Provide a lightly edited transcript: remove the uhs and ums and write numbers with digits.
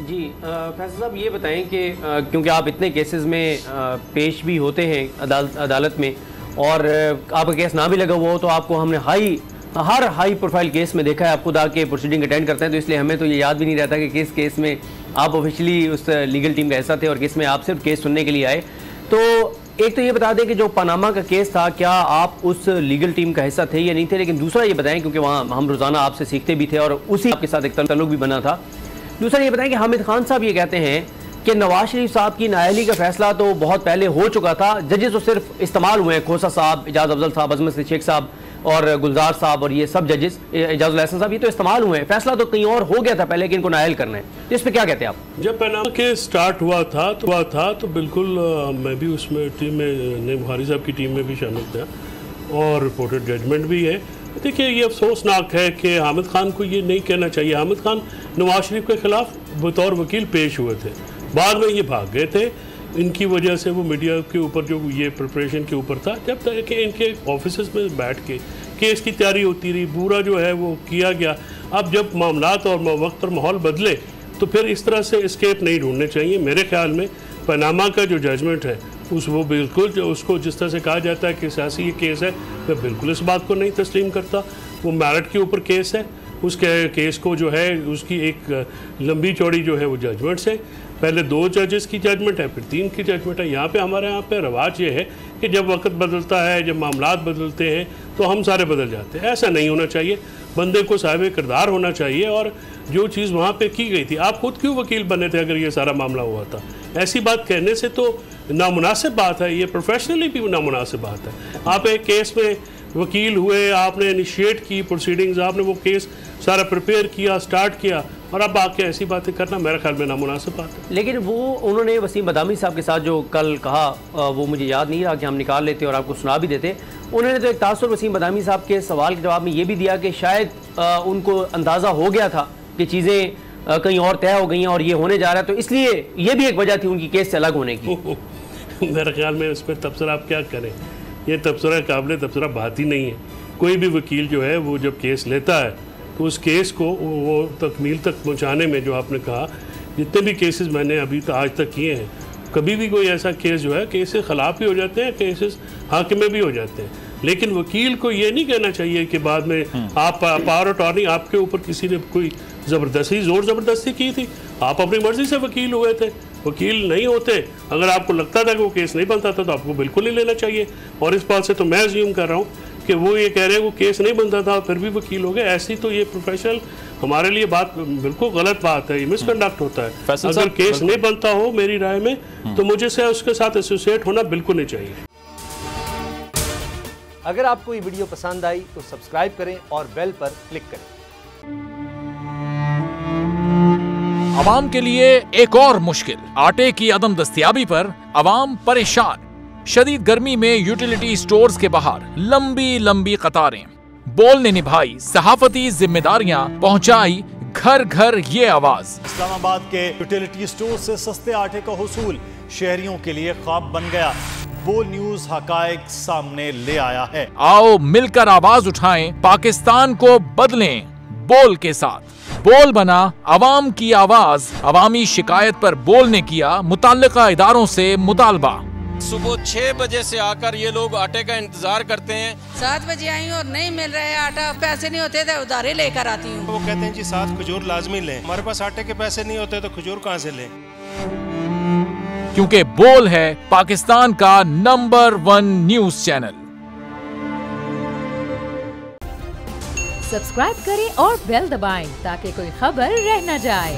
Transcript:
जी फैसल साहब ये बताएं कि क्योंकि आप इतने केसेस में पेश भी होते हैं अदालत में और आपका केस ना भी लगा हुआ हो, तो आपको हमने हर हाई प्रोफाइल केस में देखा है, आप खुद आके प्रोसीडिंग अटेंड करते हैं, तो इसलिए हमें तो ये याद भी नहीं रहता कि किस केस में आप ऑफिशियली उस लीगल टीम का हिस्सा थे और किस में आप सिर्फ केस सुनने के लिए आए। तो एक तो ये बता दें कि जो पनामा का केस था, क्या आप उस लीगल टीम का हिस्सा थे या नहीं थे? लेकिन दूसरा ये बताएं, क्योंकि वहाँ हम रोज़ाना आपसे सीखते भी थे और उसी आपके साथ एक ताल्लुक भी बना था। दूसरा ये बताएं कि हामिद खान साहब ये कहते हैं कि नवाज शरीफ साहब की नाअहली का फैसला तो बहुत पहले हो चुका था, जजेस तो सिर्फ इस्तेमाल हुए हैं, खोसा साहब, एजाज अफजल साहब, अजमत शेख साहब और गुलजार साहब और ये सब जजेस, एजाजुल हसन साहब, ये तो इस्तेमाल हुए हैं, फैसला तो कहीं और हो गया था पहले कि इनको नाअहल करना है। तो इस पर क्या कहते हैं आप? जब पनामा केस स्टार्ट हुआ था तो बिल्कुल मैं भी उसमें टीम में बुखारी साहब की टीम में भी शामिल था और रिपोर्टेड जजमेंट भी है। देखिए ये अफसोसनाक है कि हामिद खान को ये नहीं कहना चाहिए। हामिद खान नवाज शरीफ के खिलाफ बतौर वकील पेश हुए थे, बाद में ये भाग गए थे, इनकी वजह से वो मीडिया के ऊपर जो ये प्रिपरेशन के ऊपर था, जब तक कि इनके ऑफिस में बैठ के केस की तैयारी होती रही, पूरा जो है वो किया गया। अब जब मामलात और वक्त और माहौल बदले तो फिर इस तरह से एस्केप नहीं ढूंढने चाहिए। मेरे ख्याल में पनामा का जो जजमेंट है वो बिल्कुल जो उसको जिस तरह से कहा जाता है कि सियासी ये केस है, मैं बिल्कुल इस बात को नहीं तस्लीम करता। वो मेरिट के ऊपर केस है, उसके केस को जो है उसकी एक लंबी चौड़ी जो है वो जजमेंट्स है, पहले 2 जजेस की जजमेंट है, फिर 3 की जजमेंट है। हमारे यहाँ पे रवाज ये है कि जब वक्त बदलता है, जब मामलात बदलते हैं तो हम सारे बदल जाते हैं। ऐसा नहीं होना चाहिए, बंदे को साहिब किरदार होना चाहिए। और जो चीज़ वहाँ पे की गई थी, आप खुद क्यों वकील बने थे अगर ये सारा मामला हुआ था? ऐसी बात कहने से तो नामुनासिब बात है, ये प्रोफेशनली भी नामुनासिब बात है। आप एक केस में वकील हुए, आपने इनिशिएट की प्रोसीडिंग्स, आपने वो केस सारा प्रिपेयर किया, स्टार्ट किया, और अब आके ऐसी बातें करना मेरे ख्याल में नामुनासिब बात है। लेकिन वो उन्होंने वसीम बदामी साहब के साथ जो कल कहा, वो मुझे याद नहीं रहा कि हम निकाल लेते और आपको सुना भी देते। उन्होंने तो एक तासुर वसीम बदामी साहब के सवाल के जवाब में ये भी दिया कि शायद उनको अंदाज़ा हो गया था कि चीज़ें कहीं और तय हो गई हैं और ये होने जा रहा है, तो इसलिए ये भी एक वजह थी उनकी केस से अलग होने की। मेरे ख्याल में उस पर तबसरा आप क्या करें, ये तबसरा काबिल तबसरा बात ही नहीं है। कोई भी वकील जो है वो जब केस लेता है तो उस केस को वो तकमील तक पहुंचाने में, जो आपने कहा, जितने भी केसेस मैंने अभी तक आज तक किए हैं, कभी भी कोई ऐसा केस जो है केसेस ख़िलाफ़ भी हो जाते हैं, केसेस हक में भी हो जाते हैं। लेकिन वकील को ये नहीं कहना चाहिए कि बाद में आप पावर अटॉर्नी आपके ऊपर किसी ने कोई ज़ोर ज़बरदस्ती की थी, आप अपनी मर्ज़ी से वकील हुए थे। वकील नहीं होते, अगर आपको लगता था कि वो केस नहीं बनता था तो आपको बिल्कुल नहीं लेना चाहिए। और इस बात से तो मैं अज्यूम कर रहा हूँ कि वो ये कह रहे हैं वो केस नहीं बनता था फिर भी वकील हो गए। ऐसी तो ये प्रोफेशनल हमारे लिए बात बिल्कुल गलत बात है, ये मिसकंडक्ट होता है। अगर केस नहीं बनता हो मेरी राय में तो मुझे से उसके साथ एसोसिएट होना बिल्कुल नहीं चाहिए। अगर आपको ये वीडियो पसंद आई तो सब्सक्राइब करें और बेल पर क्लिक करें। अवाम के लिए एक और मुश्किल, आटे की अदम दस्तयाबी पर अवाम परेशान। शदीद गर्मी में यूटिलिटी स्टोर्स के बाहर लंबी लंबी कतारें। बोल ने निभाई सहाफती जिम्मेदारियां, पहुंचाई घर घर ये आवाज। इस्लामाबाद के यूटिलिटी स्टोर से सस्ते आटे का हुसूल शहरियों के लिए ख्वाब बन गया। बोल न्यूज हकायक सामने ले आया है। आओ मिलकर आवाज उठाएं, पाकिस्तान को बदलें बोल के साथ। बोल बना अवाम की आवाज। अवामी शिकायत पर बोल ने किया मुताल्लिका इदारों से मुतालबा। सुबह 6 बजे से आकर ये लोग आटे का इंतजार करते हैं। 7 बजे आई हूँ और नहीं मिल रहा है आटा, पैसे नहीं होते थे उधारे लेकर आती हूँ। वो कहते हैं जी 7 खजूर लाजमी लें, हमारे पास आटे के पैसे नहीं होते तो खजूर कहाँ से लें? क्योंकि बोल है पाकिस्तान का नंबर 1 न्यूज चैनल। सब्सक्राइब करें और बेल दबाएं ताकि कोई खबर रह न जाए।